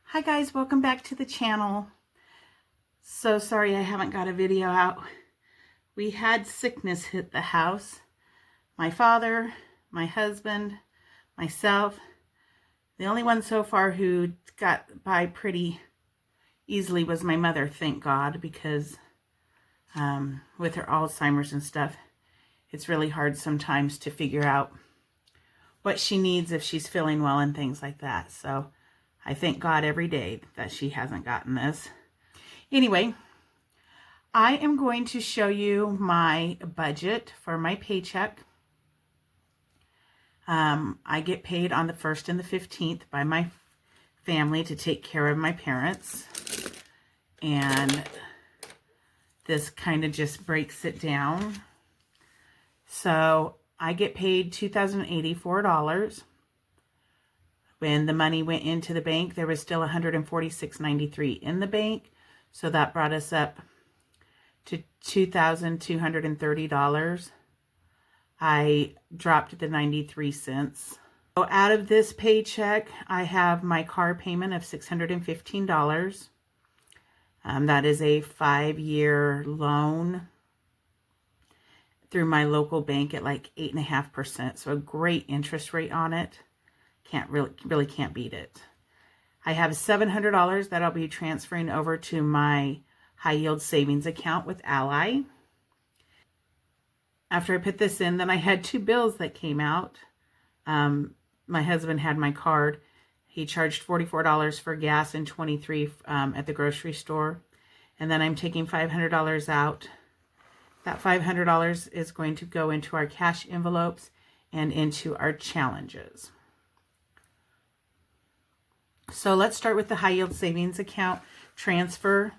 Hi guys, welcome back to the channel. So sorry I haven't got a video out. We had sickness hit the house. My father, my husband, myself. The only one so far who got by pretty easily was my mother, thank God, because with her Alzheimer's and stuff, it's really hard sometimes to figure out what she needs if she's feeling well and things like that. So I thank God every day that she hasn't gotten this. Anyway, I am going to show you my budget for my paycheck. I get paid on the 1st and the 15th by my family to take care of my parents. And this kind of just breaks it down. So I get paid $2,084. When the money went into the bank, there was still $146.93 in the bank. So that brought us up to $2,230. I dropped the 93 cents. So out of this paycheck, I have my car payment of $615. That is a 5-year loan through my local bank at like 8.5%. So a great interest rate on it. Really can't beat it. I have $700 that I'll be transferring over to my high yield savings account with Ally. After I put this in, then I had 2 bills that came out. My husband had my card. He charged $44 for gas and $23 at the grocery store. And then I'm taking $500 out. That $500 is going to go into our cash envelopes and into our challenges. So let's start with the high yield savings account transfer.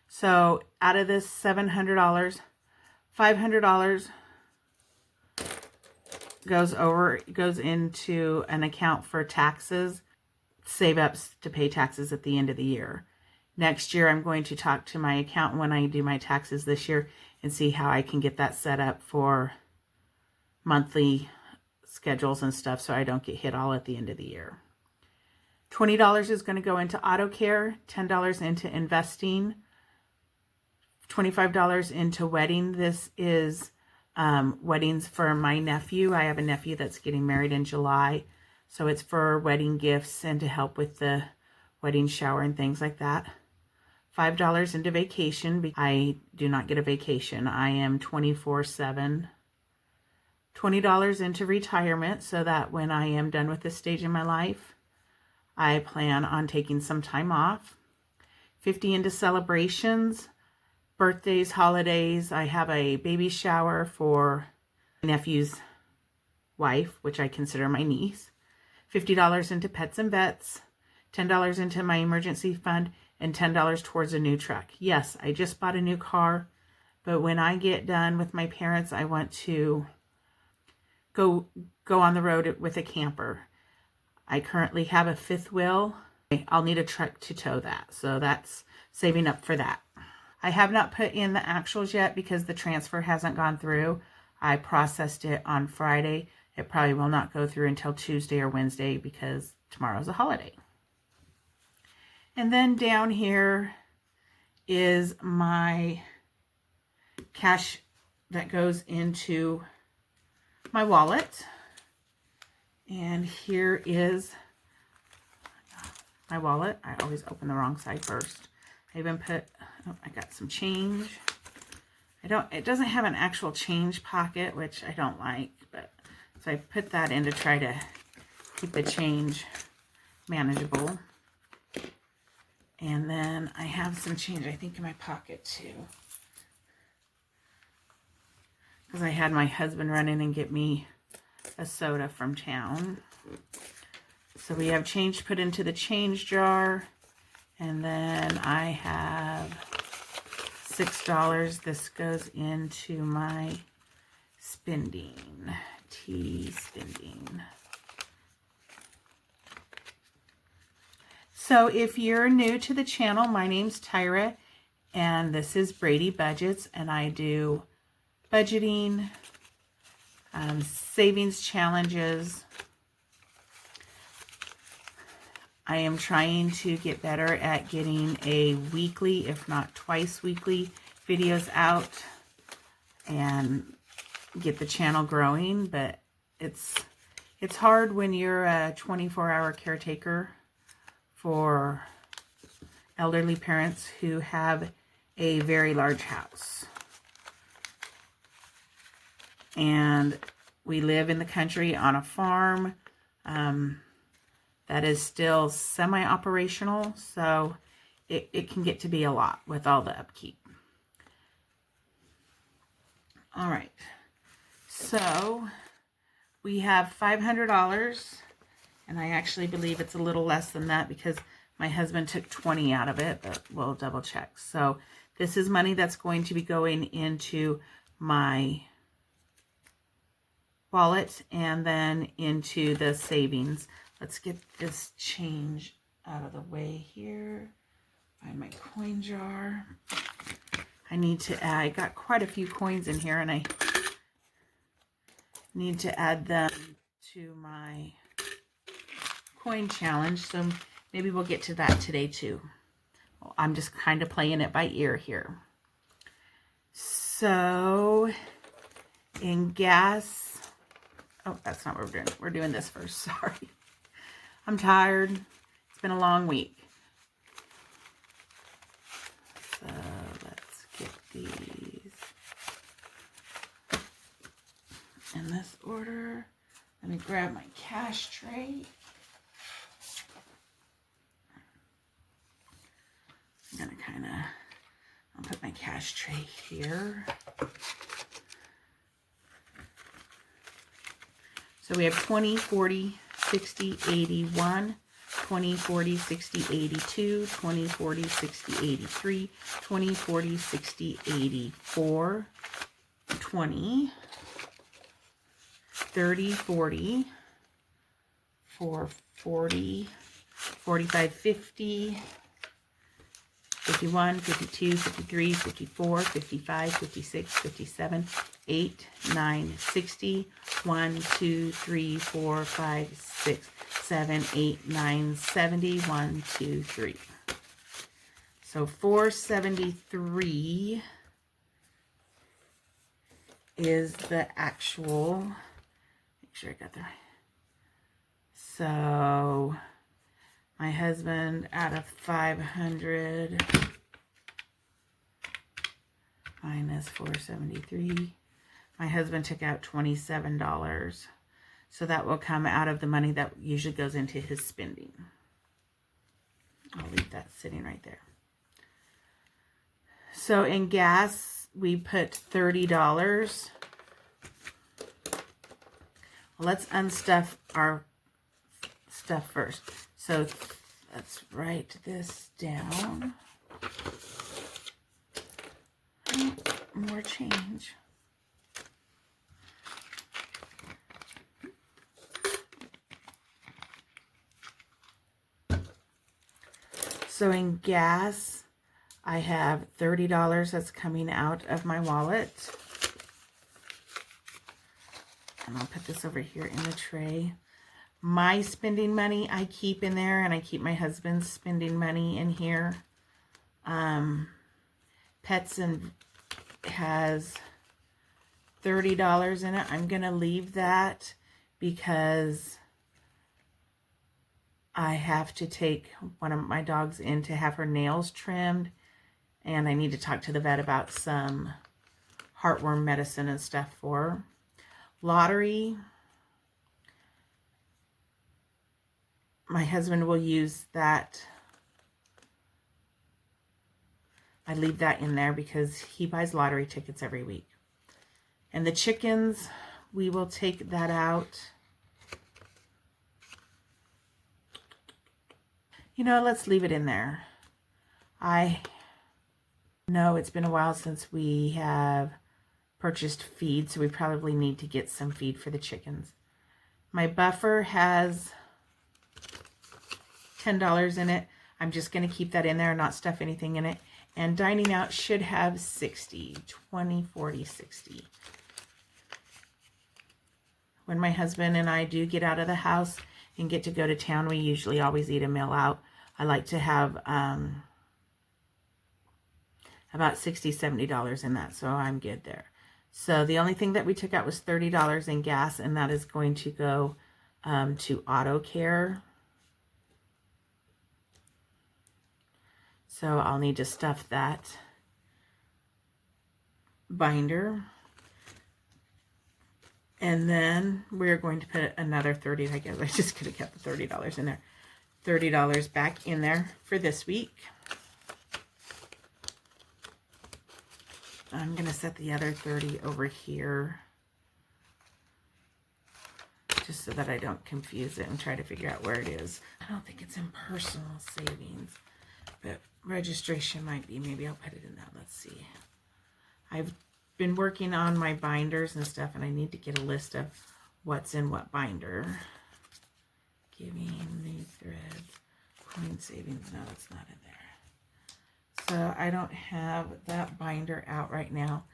So out of this $700, $500 goes into an account for taxes, save ups to pay taxes at the end of the year. Next year, I'm going to talk to my accountant when I do my taxes this year and see how I can get that set up for monthly schedules and stuff so I don't get hit all at the end of the year. $20 is going to go into auto care, $10 into investing, $25 into wedding. This is weddings for my nephew. I have a nephew that's getting married in July. So it's for wedding gifts and to help with the wedding shower and things like that. $5 into vacation. I do not get a vacation. I am 24/7. $20 into retirement so that when I am done with this stage in my life, I plan on taking some time off. $50 into celebrations, birthdays, holidays. I have a baby shower for my nephew's wife, which I consider my niece. $50 into pets and vets, $10 into my emergency fund, and $10 towards a new truck. Yes, I just bought a new car, but when I get done with my parents, I want to go on the road with a camper. I currently have a 5th wheel. I'll need a truck to tow that, so that's saving up for that. I have not put in the actuals yet because the transfer hasn't gone through. I processed it on Friday. It probably will not go through until Tuesday or Wednesday because tomorrow's a holiday. And then down here is my cash that goes into my wallet. And here is my wallet. I always open the wrong side first. I even put, I got some change. It doesn't have an actual change pocket, which I don't like, but so I put that in to try to keep the change manageable. And then I have some change, I think, in my pocket too. Because I had my husband run in and get me a soda from town. So we have change put into the change jar. And then I have $6. This goes into my spending. Spending. So if you're new to the channel, my name's Tyra, and this is Brady Budgets, and I do budgeting, savings challenges, I am trying to get better at getting a weekly, if not twice weekly, videos out and get the channel growing, but it's hard when you're a 24-hour caretaker for elderly parents who have a very large house. And we live in the country on a farm that is still semi-operational, so it can get to be a lot with all the upkeep. All right, so we have $500, and I actually believe it's a little less than that because my husband took 20 out of it, but we'll double check. So this is money that's going to be going into my wallet and then into the savings. Let's get this change out of the way here. Find my coin jar. I need to add, I got quite a few coins in here and I need to add them to my coin challenge. So maybe we'll get to that today too. Well, I'm just kind of playing it by ear here. So in gas, oh, that's not what we're doing. We're doing this first, sorry. I'm tired. It's been a long week. So let's get these in this order. Let me grab my cash tray. I'm gonna I'll put my cash tray here. So we have 20, 40, 60, 81, 20, 40, 60, 82, 20, 40, 60, 83, 20, 40, 60, 84, 20, 30, 40, 4, 40, 45, 50, 51, 52, 53, 54, 55, 56, 57, 8, 9, 60, 1, 2, 3, 4, 5, 6, 7, 8, 9, 70, 1, 2, 3. So 473 is the actual, make sure I got that right. So my husband out of 500 minus 473. My husband took out $27. So that will come out of the money that usually goes into his spending. I'll leave that sitting right there. So in gas, we put $30. Well, let's unstuff our stuff first. So let's write this down. More change. So in gas, I have $30 that's coming out of my wallet. And I'll put this over here in the tray. My spending money I keep in there, and I keep my husband's spending money in here. Pets and has $30 in it. I'm gonna leave that because I have to take one of my dogs in to have her nails trimmed, and I need to talk to the vet about some heartworm medicine and stuff for her. Lottery, my husband will use that. I leave that in there because he buys lottery tickets every week. And the chickens, we will take that out. You know, let's leave it in there. I know it's been a while since we have purchased feed, so we probably need to get some feed for the chickens. My buffer has $10 in it. I'm just going to keep that in there and not stuff anything in it. And dining out should have 60, 20, 40, 60. When my husband and I do get out of the house and get to go to town, we usually always eat a meal out. I like to have about $60-$70 in that, so I'm good there. So the only thing that we took out was $30 in gas, and that is going to go to auto care. So I'll need to stuff that binder. And then we're going to put another $30, I guess I just could have kept the $30 in there. $30 back in there for this week. I'm going to set the other 30 over here, just so that I don't confuse it and try to figure out where it is. I don't think it's in personal savings, but registration might be. Maybe I'll put it in that. Let's see. I've been working on my binders and stuff, and I need to get a list of what's in what binder. Giving, new threads, coin savings. No, that's not in there. So I don't have that binder out right now,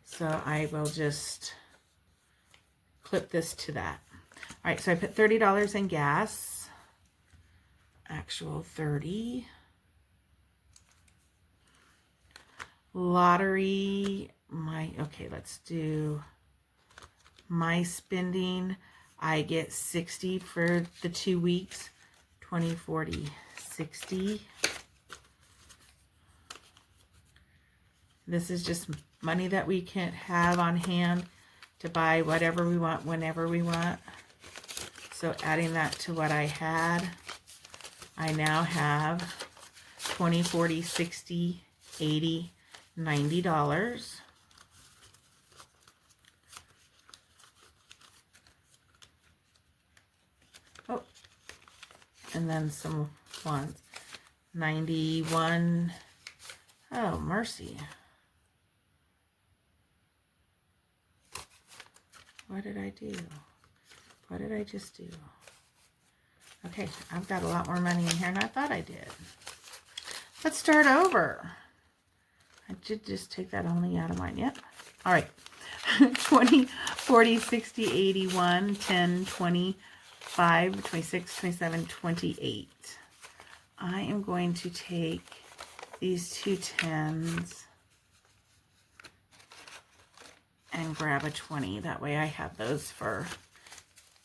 so I will just clip this to that. All right, so I put $30 in gas, actual 30. Lottery, okay, let's do my spending. I get 60 for the 2 weeks, 20, 40, 60. This is just money that we can have on hand to buy whatever we want, whenever we want. So adding that to what I had, I now have 20, 40, 60, 80, $90. Oh, and then some ones. 91. Oh, mercy. What did I do? What did I just do? Okay, I've got a lot more money in here than I thought I did. Let's start over. I did just take that only out of mine. Yep. All right. 20, 40, 60, 81, 10, 25, 26, 27, 28. I am going to take these two 10s and grab a 20. That way I have those for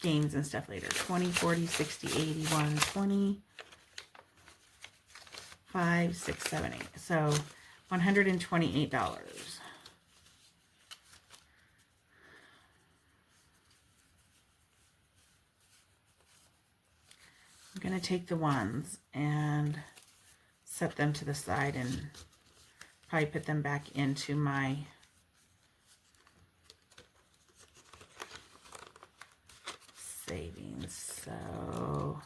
games and stuff later. 20, 40, 60, 81, 20, 5, 6, 7, 8. So $128. I'm going to take the ones and set them to the side and probably put them back into my savings. So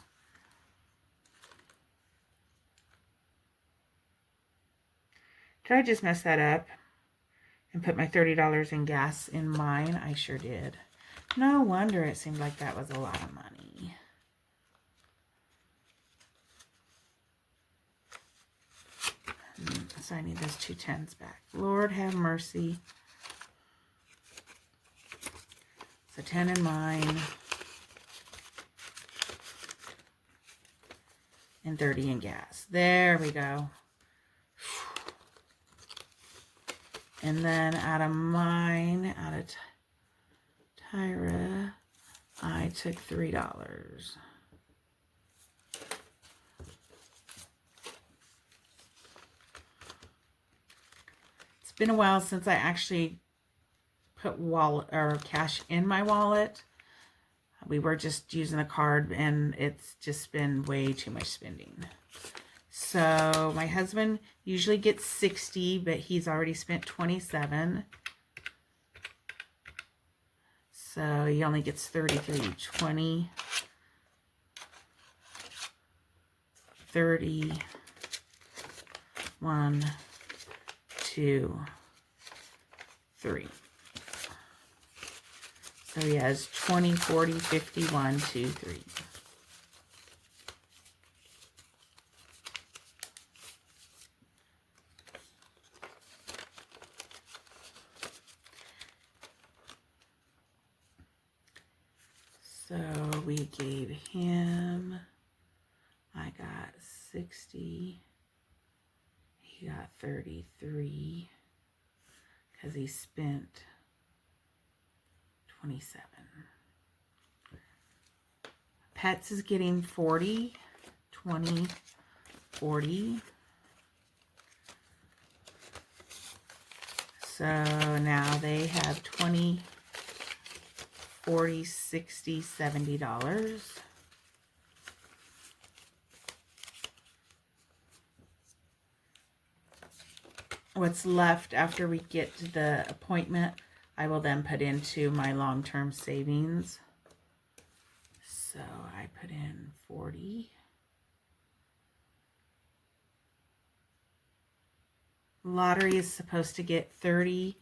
did I just mess that up and put my $30 in gas in mine? I sure did. No wonder it seemed like that was a lot of money. So I need those two 10s back. Lord have mercy. So 10 in mine. And 30 in gas. There we go. And then out of mine, out of Tyra, I took $3. It's been a while since I actually put wallet or cash in my wallet. We were just using a card, and it's just been way too much spending. So my husband usually gets 60, but he's already spent 27. So he only gets 33. 20, 30, 1, 2, 3. So he has 20, 40, 50, 1, 2, 3. So we gave him, I got 60. He got 33 because he spent 27. Pets is getting 40, 20, 40. So now they have 20, 40, 60, $70. What's left after we get to the appointment, I will then put into my long-term savings. So I put in 40. Lottery is supposed to get 30.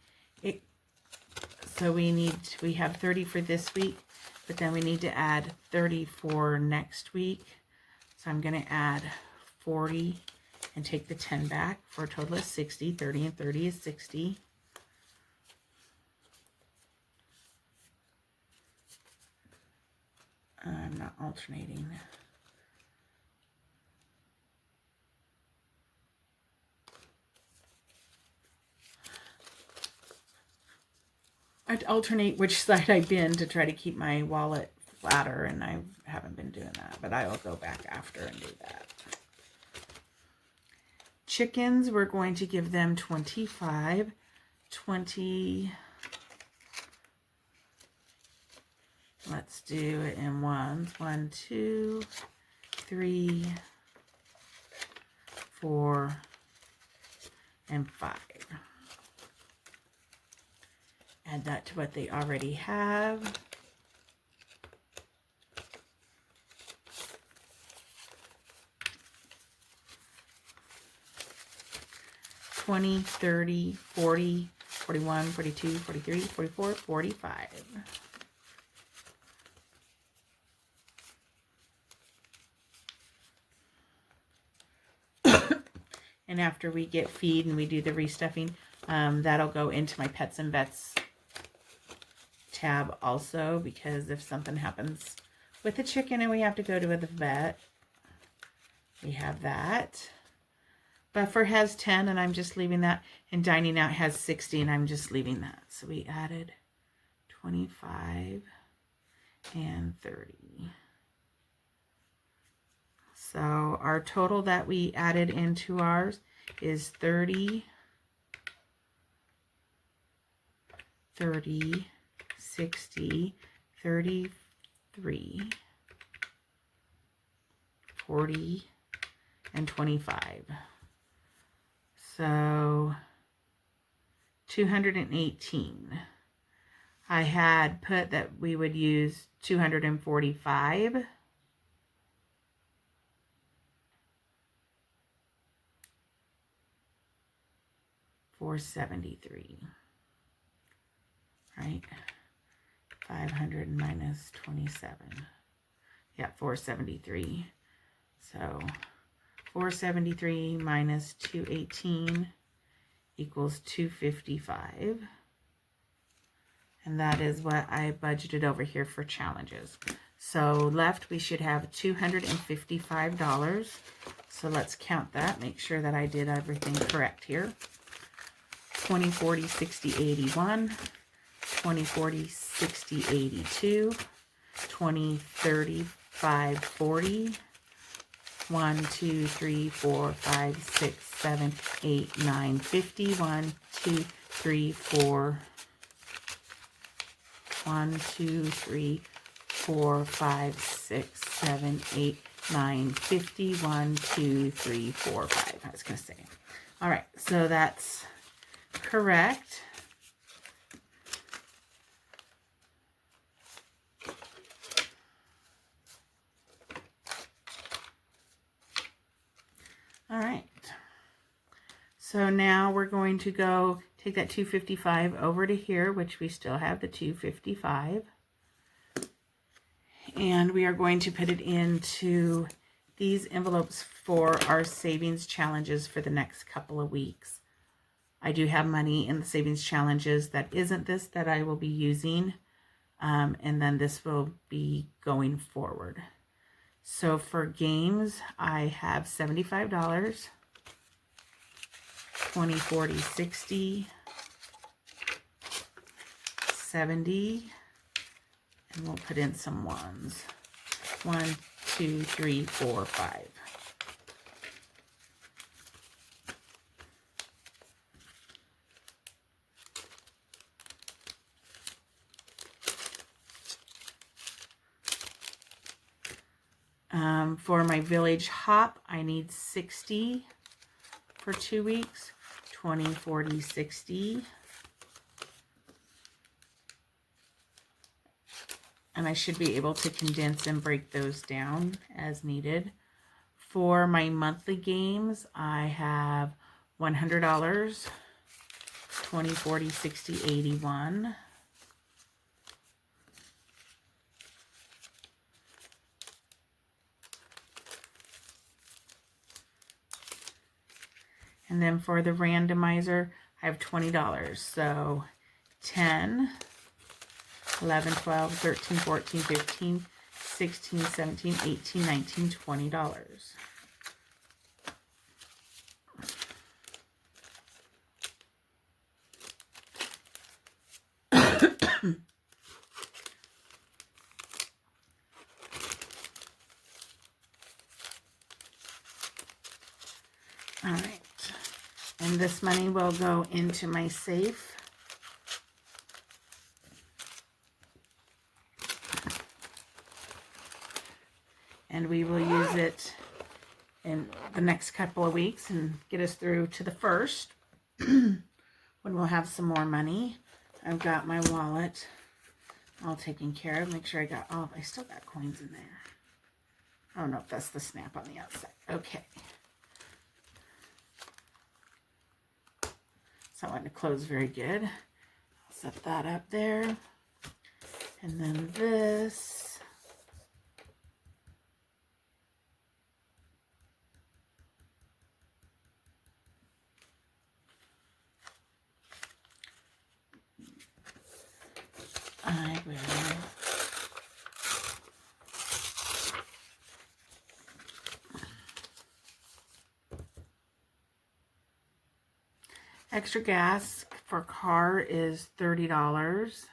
So we have 30 for this week, but then we need to add 30 for next week. So I'm going to add 40 and take the 10 back for a total of 60. 30 and 30 is 60. I'm not alternating. I'd alternate which side I've been to try to keep my wallet flatter, and I haven't been doing that, but I will go back after and do that. Chickens, we're going to give them 25, 20. Let's do it in ones. 1, 2, 3, 4, and 5. Add that to what they already have. $20, $30, $40, $41, $42, $43, $44, $45. And after we get feed and we do the restuffing, that'll go into my pets and vets tab also, because if something happens with the chicken and we have to go to the vet, we have that. Buffer has 10 and I'm just leaving that, and dining out has 60 and I'm just leaving that. So we added 25 and 30. So our total that we added into ours is 30, 30, 60, 33, 40, and 25. So 218. I had put that we would use 245. $473, right? 500 minus 27. Yeah, 473. So 473 minus 218 equals 255. And that is what I budgeted over here for challenges. So left we should have $255. So let's count that, make sure that I did everything correct here. 20, 40, 60, 81, 20, 40, 60, 82, 20, 30, 5, 40, 1, 2, 3, 4, 5, 6, 7, 8, 9, 50, 1, 2, 3, 4, 1, 2, 3, 4, 5, 6, 7, 8, 9, 50, 1, 2, 3, 4, 5. I was going to say. All right, so that's correct. All right. So now we're going to go take that 255 over to here, which we still have the 255. And we are going to put it into these envelopes for our savings challenges for the next couple of weeks. I do have money in the savings challenges that isn't this that I will be using And then this will be going forward. So for games, I have $75, 20, 40, 60, 70, and we'll put in some ones. 1, 2, 3, 4, 5. For my village hop, I need 60 for 2 weeks. 20, 40, 60. And I should be able to condense and break those down as needed. For my monthly games, I have $100, 20, 40, 60, 81. And then for the randomizer, I have $20. So 10, 11, 12, 13, 14, 15, 16, 17, 18, 19, $20. All right. And this money will go into my safe. And we will use it in the next couple of weeks and get us through to the 1st when we'll have some more money. I've got my wallet all taken care of. Make sure I got all, I still got coins in there. I don't know if that's the snap on the outside. Okay. So I want to close very good. I'll set that up there. And then this. I will extra gas for car is $30.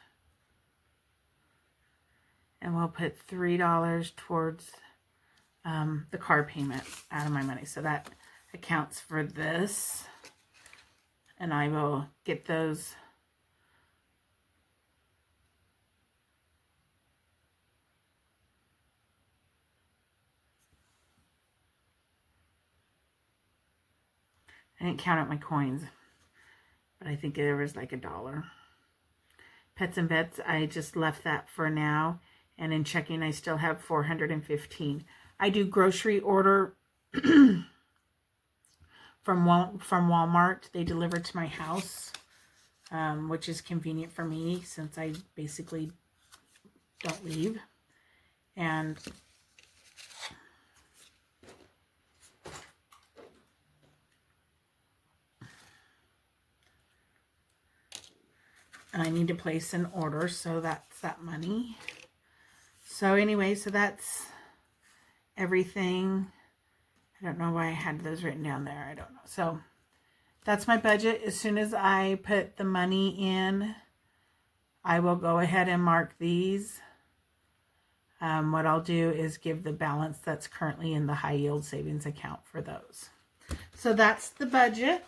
And we'll put $3 towards the car payment out of my money. So that accounts for this. And I will get those I didn't count out my coins, but I think there was like $1. Pets and vets, I just left that for now. And in checking, I still have 415. I do grocery order from Walmart. They deliver to my house, which is convenient for me since I basically don't leave. And I need to place an order, so that's that money. So anyway, so that's everything. I don't know why I had those written down there. I don't know. So that's my budget. As soon as I put the money in, I will go ahead and mark these. What I'll do is give the balance that's currently in the high yield savings account for those. So that's the budget.